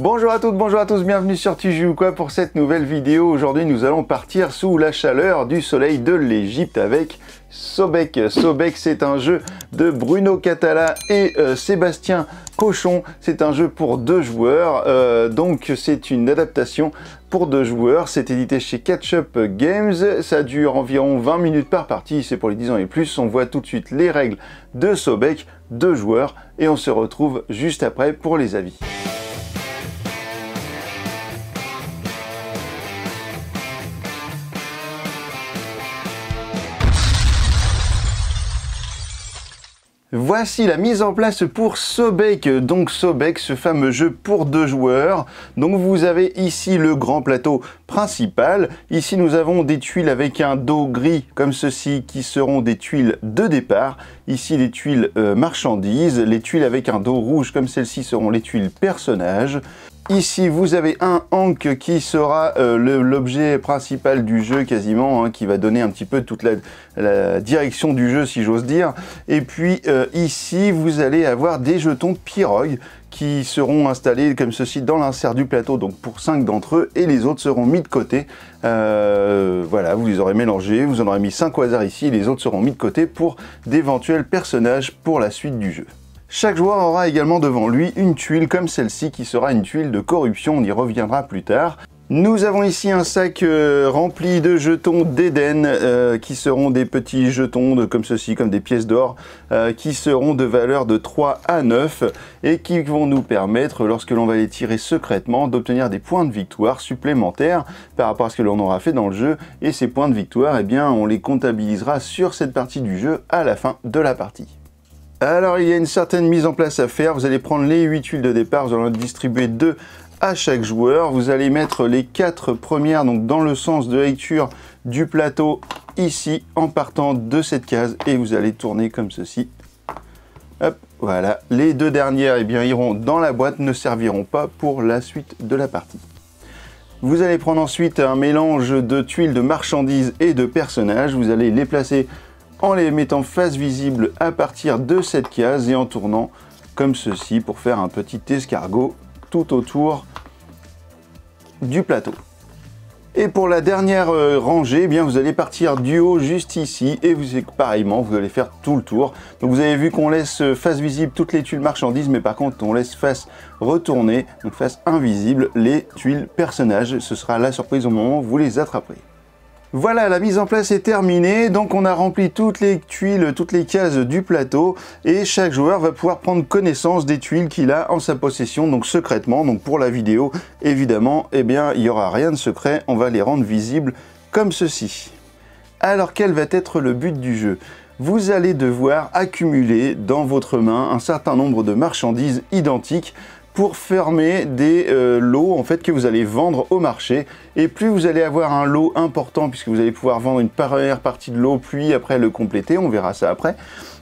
Bonjour à toutes, bonjour à tous, bienvenue sur Tu joues quoi pour cette nouvelle vidéo. Aujourd'hui nous allons partir sous la chaleur du soleil de l'Égypte avec Sobek. Sobek, c'est un jeu de Bruno Cathala et Sébastien Cochon. C'est un jeu pour 2 joueurs, donc c'est une adaptation pour 2 joueurs. C'est édité chez Catch-Up Games, ça dure environ 20 minutes par partie, c'est pour les 10 ans et plus. On voit tout de suite les règles de Sobek, 2 joueurs, et on se retrouve juste après pour les avis. Voici la mise en place pour Sobek. Donc Sobek, ce fameux jeu pour 2 joueurs. Donc vous avez ici le grand plateau principal. Ici nous avons des tuiles avec un dos gris comme ceci qui seront des tuiles de départ. Ici les tuiles marchandises. Les tuiles avec un dos rouge comme celle-ci seront les tuiles personnages. Ici, vous avez un Ankh qui sera l'objet principal du jeu quasiment, qui va donner un petit peu toute la direction du jeu, si j'ose dire. Et puis ici, vous allez avoir des jetons pirogue qui seront installés comme ceci dans l'insert du plateau, donc pour 5 d'entre eux, et les autres seront mis de côté. Voilà, vous les aurez mélangés, vous en aurez mis 5 au hasard ici, et les autres seront mis de côté pour d'éventuels personnages pour la suite du jeu. Chaque joueur aura également devant lui une tuile comme celle-ci qui sera une tuile de corruption, on y reviendra plus tard. Nous avons ici un sac rempli de jetons d'Éden qui seront des petits jetons comme ceci, comme des pièces d'or, qui seront de valeur de 3 à 9 et qui vont nous permettre, lorsque l'on va les tirer secrètement, d'obtenir des points de victoire supplémentaires par rapport à ce que l'on aura fait dans le jeu. Et ces points de victoire, eh bien, on les comptabilisera sur cette partie du jeu à la fin de la partie. Alors il y a une certaine mise en place à faire, vous allez prendre les 8 tuiles de départ, vous allez en distribuer 2 à chaque joueur, vous allez mettre les 4 premières donc dans le sens de lecture du plateau ici en partant de cette case et vous allez tourner comme ceci. Hop, voilà, les 2 dernières eh bien, iront dans la boîte, ne serviront pas pour la suite de la partie. Vous allez prendre ensuite un mélange de tuiles de marchandises et de personnages, vous allez les placer en les mettant face visible à partir de cette case et en tournant comme ceci pour faire un petit escargot tout autour du plateau. Et pour la dernière rangée, eh bien vous allez partir du haut juste ici et pareillement vous allez faire tout le tour. Donc vous avez vu qu'on laisse face visible toutes les tuiles marchandises, mais par contre on laisse face retournée, donc face invisible, les tuiles personnages. Ce sera la surprise au moment où vous les attraperez. Voilà, la mise en place est terminée, donc on a rempli toutes les tuiles, toutes les cases du plateau et chaque joueur va pouvoir prendre connaissance des tuiles qu'il a en sa possession, donc secrètement. Donc pour la vidéo, évidemment, eh bien, il n'y aura rien de secret, on va les rendre visibles comme ceci. Alors quel va être le but du jeu ? Vous allez devoir accumuler dans votre main un certain nombre de marchandises identiques pour fermer des lots en fait que vous allez vendre au marché. Et plus vous allez avoir un lot important, puisque vous allez pouvoir vendre une première partie de lot puis après le compléter, on verra ça après,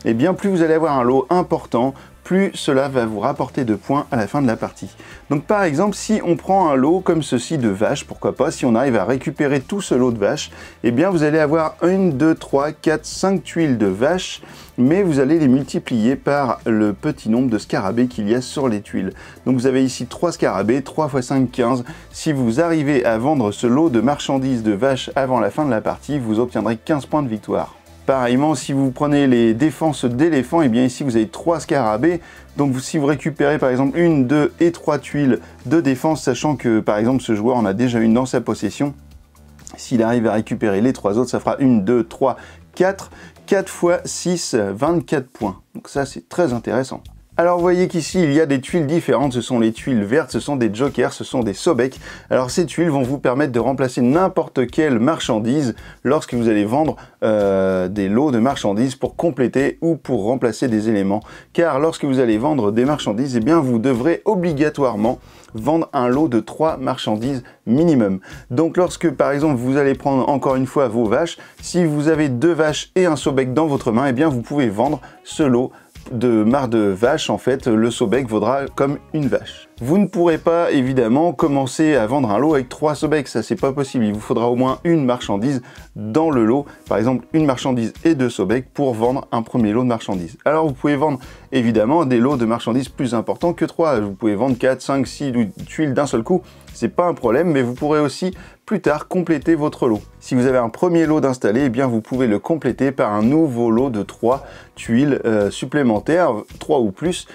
et bien plus vous allez avoir un lot important, plus cela va vous rapporter de points à la fin de la partie. Donc par exemple, si on prend un lot comme ceci de vaches, pourquoi pas, si on arrive à récupérer tout ce lot de vaches, et bien vous allez avoir 1, 2, 3, 4, 5 tuiles de vaches, mais vous allez les multiplier par le petit nombre de scarabées qu'il y a sur les tuiles. Donc vous avez ici 3 scarabées, 3 x 5, 15. Si vous arrivez à vendre ce lot de marchandises de vaches avant la fin de la partie, vous obtiendrez 15 points de victoire. Pareillement, si vous prenez les défenses d'éléphants, et bien ici vous avez 3 scarabées. Donc si vous récupérez par exemple 1, 2 et 3 tuiles de défense, sachant que par exemple ce joueur en a déjà une dans sa possession, s'il arrive à récupérer les 3 autres, ça fera 1, 2, 3, 4. 4 x 6, 24 points. Donc ça c'est très intéressant. Alors vous voyez qu'ici il y a des tuiles différentes, ce sont les tuiles vertes, ce sont des jokers, ce sont des Sobek. Alors ces tuiles vont vous permettre de remplacer n'importe quelle marchandise lorsque vous allez vendre des lots de marchandises pour compléter ou pour remplacer des éléments. Car lorsque vous allez vendre des marchandises, eh bien vous devrez obligatoirement vendre un lot de 3 marchandises minimum. Donc lorsque par exemple vous allez prendre encore une fois vos vaches, si vous avez 2 vaches et un Sobek dans votre main, eh bien vous pouvez vendre ce lot de marc de vache. En fait le Sobek vaudra comme une vache. Vous ne pourrez pas évidemment commencer à vendre un lot avec 3 Sobek, ça c'est pas possible. Il vous faudra au moins une marchandise dans le lot, par exemple une marchandise et 2 Sobek pour vendre un premier lot de marchandises. Alors vous pouvez vendre évidemment des lots de marchandises plus importants que 3. Vous pouvez vendre 4, 5, 6 tuiles d'un seul coup, c'est pas un problème, mais vous pourrez aussi plus tard compléter votre lot. Si vous avez un premier lot d'installer, eh bien vous pouvez le compléter par un nouveau lot de 3 tuiles supplémentaires, 3 ou plus,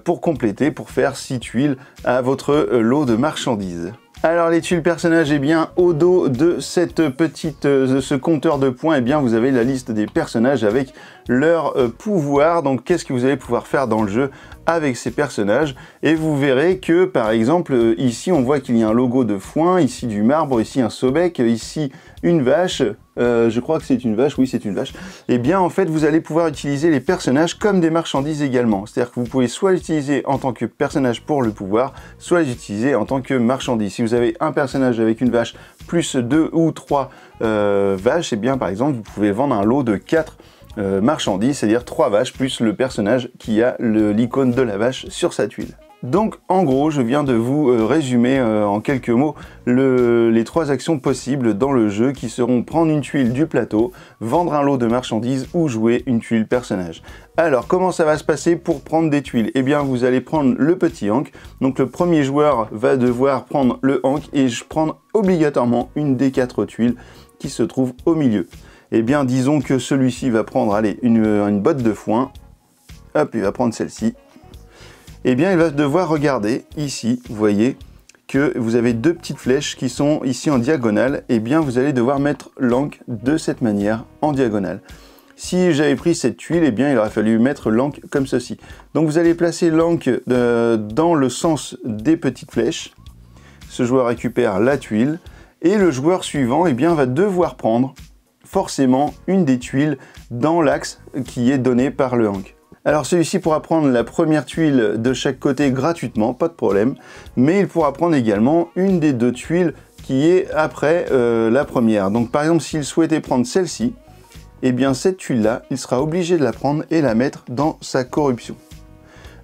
pour compléter, pour faire 6 tuiles à votre lot de marchandises. Alors les tuiles personnages, eh bien au dos de ce compteur de points, eh bien vous avez la liste des personnages avec leur pouvoir. Donc qu'est-ce que vous allez pouvoir faire dans le jeu avec ces personnages, et vous verrez que par exemple ici on voit qu'il y a un logo de foin, ici du marbre, ici un Sobek, ici une vache, je crois que c'est une vache, oui c'est une vache. Et bien en fait vous allez pouvoir utiliser les personnages comme des marchandises également, c'est-à-dire que vous pouvez soit l'utiliser en tant que personnage pour le pouvoir, soit les utiliser en tant que marchandise. Si vous avez un personnage avec une vache plus 2 ou 3 vaches, et bien par exemple vous pouvez vendre un lot de 4 marchandises, c'est-à-dire 3 vaches plus le personnage qui a l'icône de la vache sur sa tuile. Donc en gros, je viens de vous résumer en quelques mots les 3 actions possibles dans le jeu qui seront prendre une tuile du plateau, vendre un lot de marchandises ou jouer une tuile personnage. Alors comment ça va se passer pour prendre des tuiles? Eh bien vous allez prendre le petit Hank, donc le premier joueur va devoir prendre le Hank et prendre obligatoirement une des 4 tuiles qui se trouve au milieu. Eh bien disons que celui-ci va prendre allez, une botte de foin, hop il va prendre celle-ci. Eh bien il va devoir regarder ici, vous voyez que vous avez 2 petites flèches qui sont ici en diagonale, eh bien vous allez devoir mettre l'Hank de cette manière en diagonale. Si j'avais pris cette tuile, eh bien il aurait fallu mettre l'Hank comme ceci. Donc vous allez placer l'Hank dans le sens des petites flèches, ce joueur récupère la tuile, et le joueur suivant eh bien, va devoir prendre forcément une des tuiles dans l'axe qui est donné par le Hank. Alors celui-ci pourra prendre la première tuile de chaque côté gratuitement, pas de problème, mais il pourra prendre également une des 2 tuiles qui est après la première. Donc par exemple s'il souhaitait prendre celle-ci, eh bien cette tuile-là, il sera obligé de la prendre et la mettre dans sa corruption.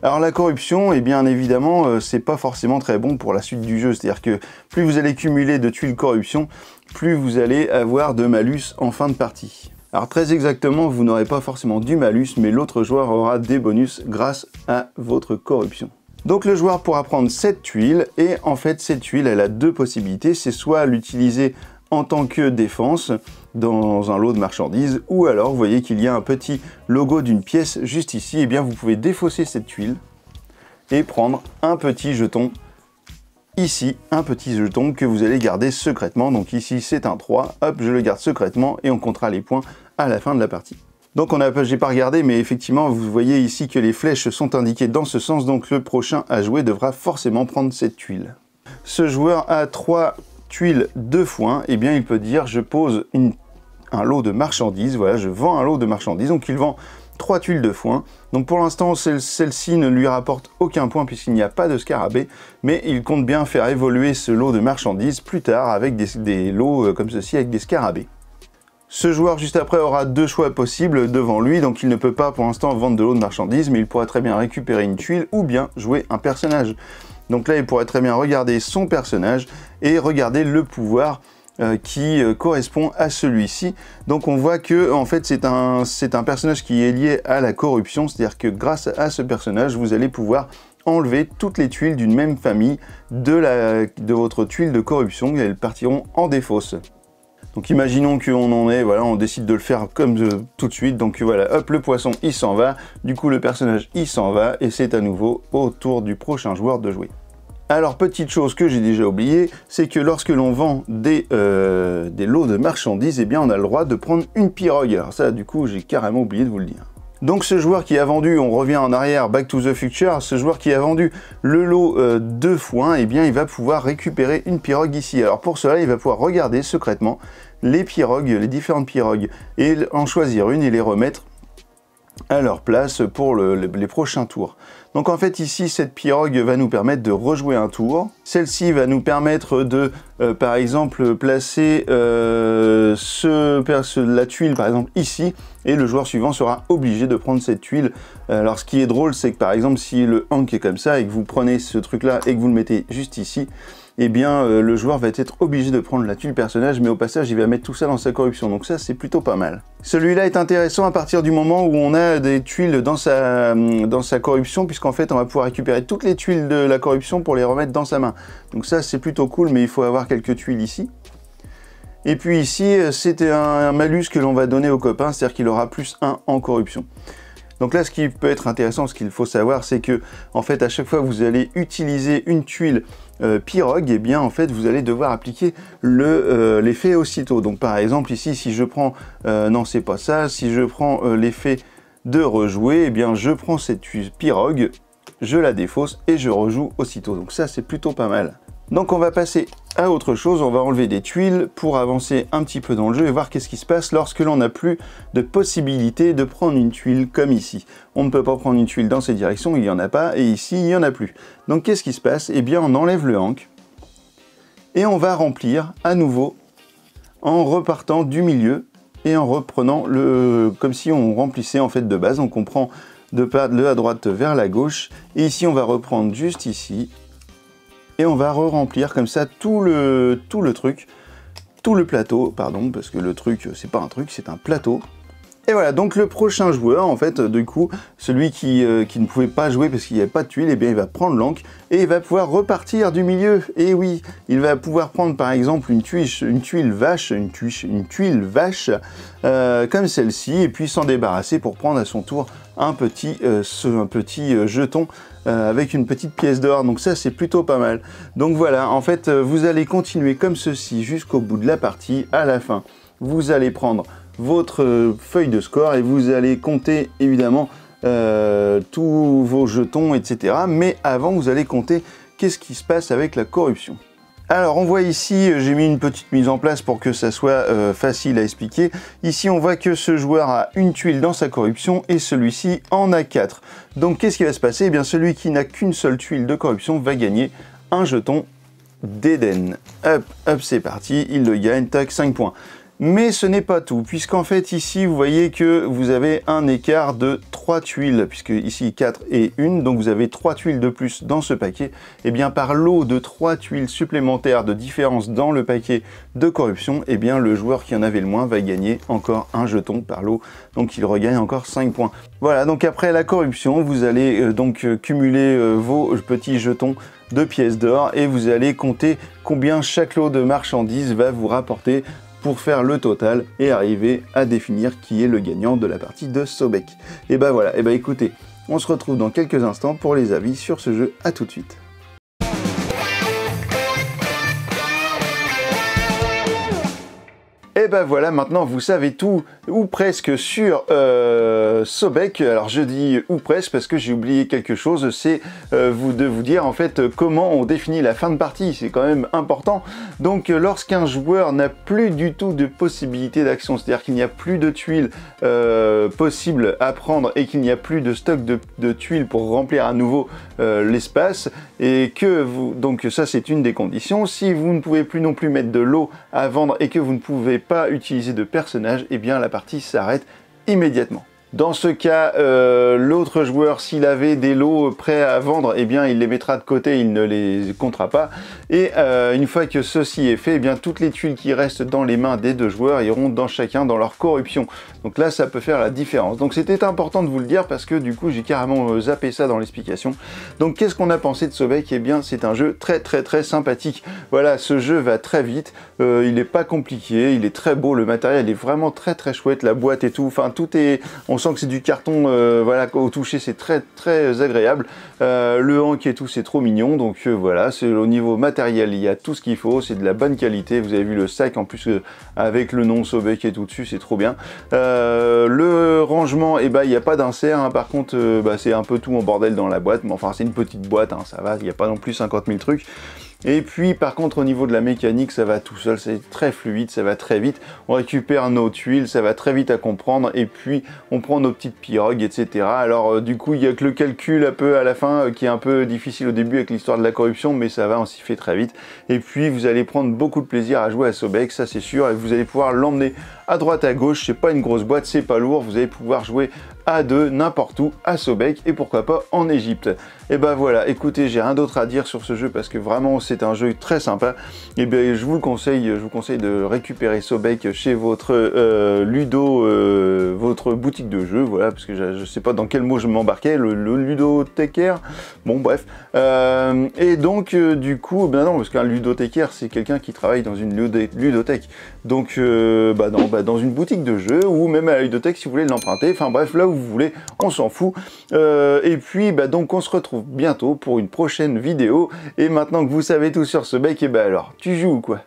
Alors la corruption, eh bien évidemment, c'est pas forcément très bon pour la suite du jeu, c'est-à-dire que plus vous allez cumuler de tuiles corruption, plus vous allez avoir de malus en fin de partie. Alors très exactement, vous n'aurez pas forcément du malus, mais l'autre joueur aura des bonus grâce à votre corruption. Donc le joueur pourra prendre cette tuile, et en fait cette tuile, elle a 2 possibilités, c'est soit l'utiliser en tant que défense dans un lot de marchandises, ou alors vous voyez qu'il y a un petit logo d'une pièce juste ici, et bien vous pouvez défausser cette tuile et prendre un petit jeton ici, un petit jeton que vous allez garder secrètement. Donc ici c'est un 3, hop je le garde secrètement et on comptera les points à la fin de la partie. Donc j'ai pas regardé, mais effectivement vous voyez ici que les flèches sont indiquées dans ce sens, donc le prochain à jouer devra forcément prendre cette tuile. Ce joueur a 3 tuiles de foin, et bien il peut dire je pose un lot de marchandises, voilà je vends un lot de marchandises, donc il vend 3 tuiles de foin. Donc pour l'instant celle-ci ne lui rapporte aucun point puisqu'il n'y a pas de scarabée, mais il compte bien faire évoluer ce lot de marchandises plus tard avec des lots comme ceci avec des scarabées. Ce joueur juste après aura 2 choix possibles devant lui, donc il ne peut pas pour l'instant vendre de lot de marchandises, mais il pourrait très bien récupérer une tuile ou bien jouer un personnage. Donc là il pourrait très bien regarder son personnage et regarder le pouvoir qui correspond à celui-ci. Donc on voit que en fait c'est un personnage qui est lié à la corruption, c'est-à-dire que grâce à ce personnage vous allez pouvoir enlever toutes les tuiles d'une même famille de votre tuile de corruption, et elles partiront en défausse. Donc imaginons qu'on en est, voilà, on décide de le faire comme tout de suite, donc voilà, hop, le poisson il s'en va, du coup le personnage il s'en va, et c'est à nouveau au tour du prochain joueur de jouer. Alors petite chose que j'ai déjà oublié, c'est que lorsque l'on vend des lots de marchandises, eh bien on a le droit de prendre une pirogue. Alors ça du coup j'ai carrément oublié de vous le dire. Donc ce joueur qui a vendu, on revient en arrière, Back to the Future, ce joueur qui a vendu le lot de foin, eh bien il va pouvoir récupérer une pirogue ici. Alors pour cela, il va pouvoir regarder secrètement les pirogues, les différentes pirogues, et en choisir une et les remettre à leur place pour les prochains tours. Donc en fait ici cette pirogue va nous permettre de rejouer un tour. Celle-ci va nous permettre de par exemple placer la tuile par exemple ici, et le joueur suivant sera obligé de prendre cette tuile. Alors ce qui est drôle, c'est que par exemple si le hank est comme ça et que vous prenez ce truc là et que vous le mettez juste ici, eh bien le joueur va être obligé de prendre la tuile personnage, mais au passage il va mettre tout ça dans sa corruption, donc ça c'est plutôt pas mal. Celui-là est intéressant à partir du moment où on a des tuiles dans sa corruption, puisqu'en fait on va pouvoir récupérer toutes les tuiles de la corruption pour les remettre dans sa main. Donc ça c'est plutôt cool, mais il faut avoir quelques tuiles ici. Et puis ici c'était un malus que l'on va donner au copain, c'est-à-dire qu'il aura plus 1 en corruption. Donc là, ce qui peut être intéressant, ce qu'il faut savoir, c'est que en fait, à chaque fois que vous allez utiliser une tuile pirogue, et bien en fait, vous allez devoir appliquer l'effet aussitôt. Donc par exemple ici, si je prends, non c'est pas ça, si je prends l'effet de rejouer, et bien je prends cette tuile pirogue, je la défausse et je rejoue aussitôt. Donc ça, c'est plutôt pas mal. Donc on va passer à autre chose, on va enlever des tuiles pour avancer un petit peu dans le jeu et voir qu'est-ce qui se passe lorsque l'on n'a plus de possibilité de prendre une tuile comme ici. On ne peut pas prendre une tuile dans ces directions, il n'y en a pas, et ici il n'y en a plus. Donc qu'est-ce qui se passe? Eh bien on enlève le hank et on va remplir à nouveau en repartant du milieu et en reprenant comme si on remplissait en fait de base. Donc on prend de la droite vers la gauche, et ici on va reprendre juste ici. Et on va re-remplir comme ça tout le plateau, pardon, parce que le truc, c'est pas un truc, c'est un plateau. Et voilà, donc le prochain joueur, en fait, du coup, celui qui ne pouvait pas jouer parce qu'il n'y avait pas de tuile, eh bien il va prendre l'hank et il va pouvoir repartir du milieu. Et oui, il va pouvoir prendre par exemple une tuile vache, comme celle-ci, et puis s'en débarrasser pour prendre à son tour un petit jeton avec une petite pièce d'or. Donc ça, c'est plutôt pas mal. Donc voilà, en fait, vous allez continuer comme ceci jusqu'au bout de la partie. À la fin, vous allez prendre votre feuille de score et vous allez compter évidemment tous vos jetons, etc. Mais avant, vous allez compter qu'est-ce qui se passe avec la corruption. Alors on voit ici, j'ai mis une petite mise en place pour que ça soit facile à expliquer. Ici on voit que ce joueur a une tuile dans sa corruption et celui-ci en a 4. Donc qu'est-ce qui va se passer? Eh bien celui qui n'a qu'une seule tuile de corruption va gagner un jeton d'Éden. Hop, hop, c'est parti, il le gagne, tac, 5 points. Mais ce n'est pas tout, puisqu'en fait ici vous voyez que vous avez un écart de 3 tuiles, puisque ici 4 et 1, donc vous avez 3 tuiles de plus dans ce paquet. Et bien par lot de 3 tuiles supplémentaires de différence dans le paquet de corruption, et bien le joueur qui en avait le moins va gagner encore un jeton par lot, donc il regagne encore 5 points. Voilà, donc après la corruption, vous allez donc cumuler vos petits jetons de pièces d'or et vous allez compter combien chaque lot de marchandises va vous rapporter pour faire le total et arriver à définir qui est le gagnant de la partie de Sobek. Et ben voilà, et ben écoutez, on se retrouve dans quelques instants pour les avis sur ce jeu. À tout de suite. Et ben voilà, maintenant vous savez tout, ou presque, sur Sobek. Alors je dis ou presque parce que j'ai oublié quelque chose, c'est de vous dire en fait comment on définit la fin de partie, c'est quand même important. Donc lorsqu'un joueur n'a plus du tout de possibilité d'action, c'est-à-dire qu'il n'y a plus de tuiles possibles à prendre et qu'il n'y a plus de stock de tuiles pour remplir à nouveau l'espace, et que vous, donc ça c'est une des conditions. Si vous ne pouvez plus non plus mettre de lot à vendre et que vous ne pouvez pas utiliser de personnage, et bien la partie s'arrête immédiatement. Dans ce cas, l'autre joueur, s'il avait des lots prêts à vendre, eh bien il les mettra de côté, il ne les comptera pas. Et une fois que ceci est fait, eh bien toutes les tuiles qui restent dans les mains des deux joueurs iront chacun dans leur corruption. Donc là, ça peut faire la différence. Donc c'était important de vous le dire parce que du coup, j'ai carrément zappé ça dans l'explication. Donc qu'est-ce qu'on a pensé de Sobek? Eh bien, c'est un jeu très sympathique. Voilà, ce jeu va très vite, il n'est pas compliqué, il est très beau, le matériel est vraiment très chouette, la boîte et tout, enfin tout est... On sent que c'est du carton, voilà, au toucher c'est très agréable. Le hank et tout, c'est trop mignon. Donc voilà, c'est au niveau matériel, il y a tout ce qu'il faut, c'est de la bonne qualité. Vous avez vu le sac en plus avec le nom Sobek et tout dessus, c'est trop bien. Le rangement, et il n'y a pas d'insert, hein. Par contre c'est un peu tout en bordel dans la boîte, mais enfin c'est une petite boîte, hein, ça va, il n'y a pas non plus 50 000 trucs. Et puis par contre au niveau de la mécanique, ça va tout seul, c'est très fluide, ça va très vite. On récupère nos tuiles, ça va très vite à comprendre, et puis on prend nos petites pirogues, etc. Alors du coup, il y a que le calcul un peu à la fin qui est un peu difficile au début avec l'histoire de la corruption, mais ça va, on s'y fait très vite. Et puis vous allez prendre beaucoup de plaisir à jouer à Sobek, ça c'est sûr, et vous allez pouvoir l'emmener à droite à gauche, c'est pas une grosse boîte, c'est pas lourd, vous allez pouvoir jouer à deux n'importe où à Sobek, et pourquoi pas en Égypte. Et ben voilà, écoutez, j'ai rien d'autre à dire sur ce jeu parce que vraiment c'est un jeu très sympa. Et bien je vous conseille de récupérer Sobek chez votre votre boutique de jeux, voilà, parce que je sais pas dans quel mot je m'embarquais, le ludothécaire, bon bref. Et donc du coup, ben non, parce qu'un ludothécaire c'est quelqu'un qui travaille dans une ludothèque, donc dans une boutique de jeux, ou même à la ludothèque si vous voulez l'emprunter, enfin bref, là où vous voulez, on s'en fout. Et puis donc on se retrouve bientôt pour une prochaine vidéo, et maintenant que vous savez tout sur Sobek, et ben alors, tu joues ou quoi?